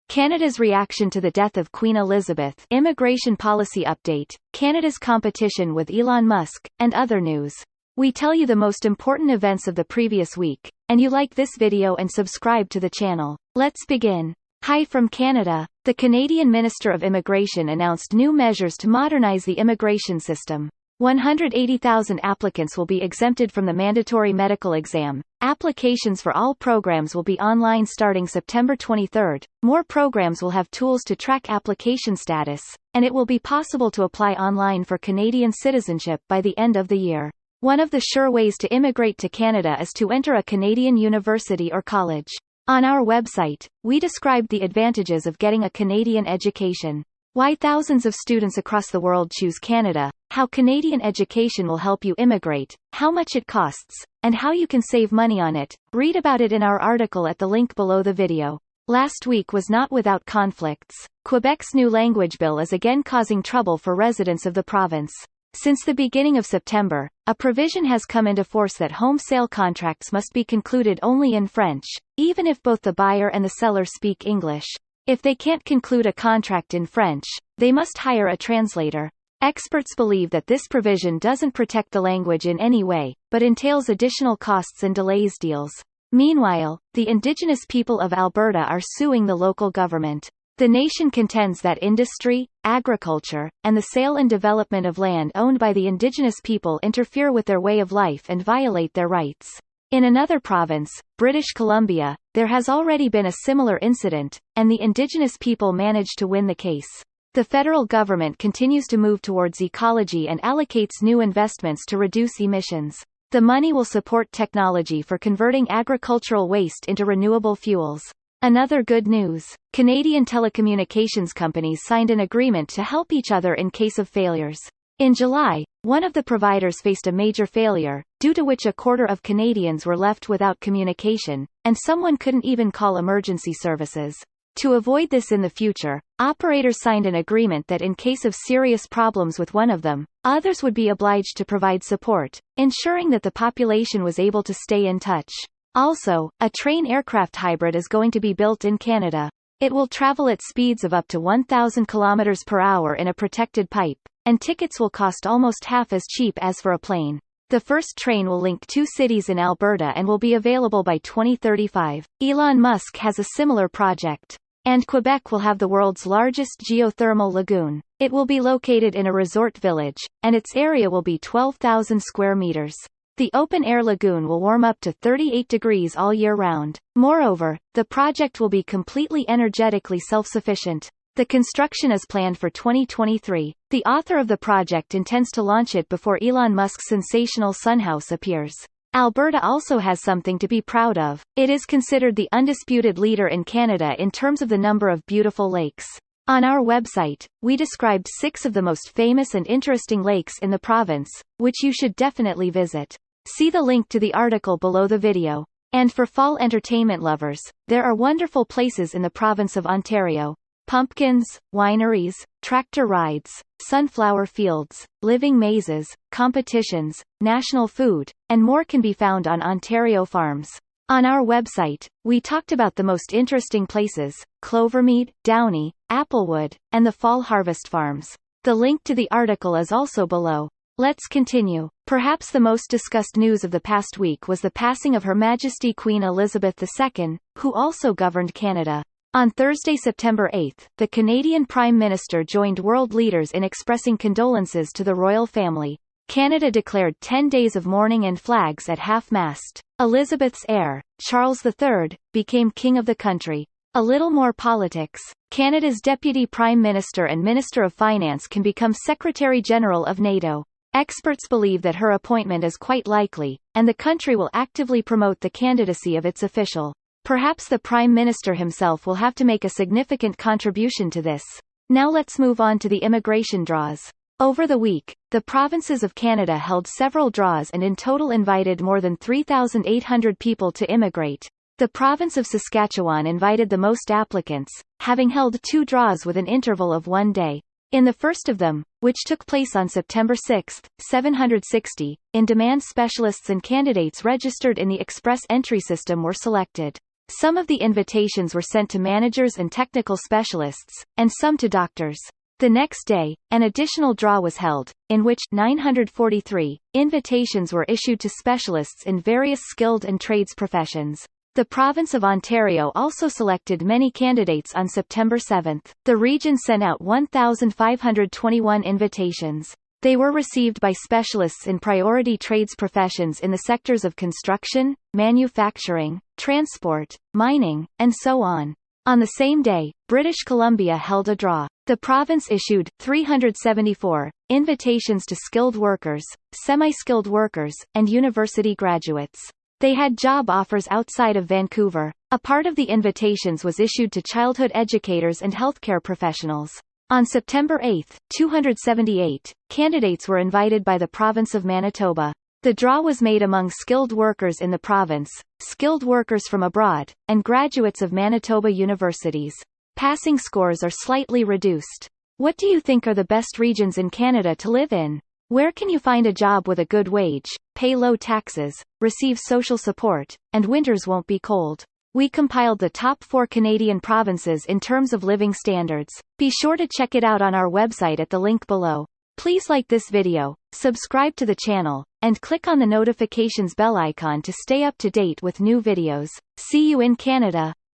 Canada's reaction to the death of Queen Elizabeth, immigration policy update, Canada's competition with Elon Musk, and other news. We tell you the most important events of the previous week, and you like this video and subscribe to the channel. Let's begin. Hi from Canada. The Canadian Minister of Immigration announced new measures to modernize the immigration system. 180,000 applicants will be exempted from the mandatory medical exam. Applications for all programs will be online starting September 23. More programs will have tools to track application status, and it will be possible to apply online for Canadian citizenship by the end of the year. One of the sure ways to immigrate to Canada is to enter a Canadian university or college. On our website, we described the advantages of getting a Canadian education. Why thousands of students across the world choose Canada, how Canadian education will help you immigrate, how much it costs, and how you can save money on it. Read about it in our article at the link below the video. Last week was not without conflicts. Quebec's new language bill is again causing trouble for residents of the province. Since the beginning of September, a provision has come into force that home sale contracts must be concluded only in French, even if both the buyer and the seller speak English. If they can't conclude a contract in French, they must hire a translator. Experts believe that this provision doesn't protect the language in any way, but entails additional costs and delays deals. Meanwhile, the Indigenous people of Alberta are suing the local government. The nation contends that industry, agriculture, and the sale and development of land owned by the Indigenous people interfere with their way of life and violate their rights. In another province, British Columbia, there has already been a similar incident, and the Indigenous people managed to win the case. The federal government continues to move towards ecology and allocates new investments to reduce emissions. The money will support technology for converting agricultural waste into renewable fuels. Another good news: Canadian telecommunications companies signed an agreement to help each other in case of failures. In July, one of the providers faced a major failure, due to which a quarter of Canadians were left without communication, and someone couldn't even call emergency services. To avoid this in the future, operators signed an agreement that in case of serious problems with one of them, others would be obliged to provide support, ensuring that the population was able to stay in touch. Also, a train-aircraft hybrid is going to be built in Canada. It will travel at speeds of up to 1,000 km per hour in a protected pipe, and tickets will cost almost half as cheap as for a plane. The first train will link two cities in Alberta and will be available by 2035. Elon Musk has a similar project. And Quebec will have the world's largest geothermal lagoon. It will be located in a resort village, and its area will be 12,000 square meters. The open-air lagoon will warm up to 38 degrees all year round. Moreover, the project will be completely energetically self-sufficient. The construction is planned for 2023. The author of the project intends to launch it before Elon Musk's sensational Sunhouse appears. Alberta also has something to be proud of. It is considered the undisputed leader in Canada in terms of the number of beautiful lakes. On our website, we described 6 of the most famous and interesting lakes in the province, which you should definitely visit. See the link to the article below the video. And for fall entertainment lovers, there are wonderful places in the province of Ontario. Pumpkins, wineries, tractor rides, sunflower fields, living mazes, competitions, national food, and more can be found on Ontario farms. On our website, we talked about the most interesting places: Clovermead, Downey, Applewood, and the fall harvest farms. The link to the article is also below. Let's continue. Perhaps the most discussed news of the past week was the passing of Her Majesty Queen Elizabeth II, who also governed Canada. On Thursday, September 8, the Canadian Prime Minister joined world leaders in expressing condolences to the royal family. Canada declared 10 days of mourning and flags at half-mast. Elizabeth's heir, Charles III, became king of the country. A little more politics. Canada's Deputy Prime Minister and Minister of Finance can become Secretary General of NATO. Experts believe that her appointment is quite likely, and the country will actively promote the candidacy of its official. Perhaps the Prime Minister himself will have to make a significant contribution to this. Now let's move on to the immigration draws. Over the week, the provinces of Canada held several draws and in total invited more than 3,800 people to immigrate. The province of Saskatchewan invited the most applicants, having held 2 draws with an interval of 1 day. In the first of them, which took place on September 6, 760, in-demand specialists and candidates registered in the express entry system were selected. Some of the invitations were sent to managers and technical specialists, and some to doctors. The next day, an additional draw was held, in which 943 invitations were issued to specialists in various skilled and trades professions. The province of Ontario also selected many candidates on September 7. The region sent out 1,521 invitations. They were received by specialists in priority trades professions in the sectors of construction, manufacturing, transport, mining, and so on. On the same day, British Columbia held a draw. The province issued 374 invitations to skilled workers, semi-skilled workers, and university graduates. They had job offers outside of Vancouver. A part of the invitations was issued to childhood educators and healthcare professionals. On September 8, 278 candidates were invited by the province of Manitoba. The draw was made among skilled workers in the province, skilled workers from abroad, and graduates of Manitoba universities. Passing scores are slightly reduced. What do you think are the best regions in Canada to live in? Where can you find a job with a good wage, pay low taxes, receive social support, and winters won't be cold? We compiled the top 4 Canadian provinces in terms of living standards. Be sure to check it out on our website at the link below. Please like this video, subscribe to the channel, and click on the notifications bell icon to stay up to date with new videos. See you in Canada!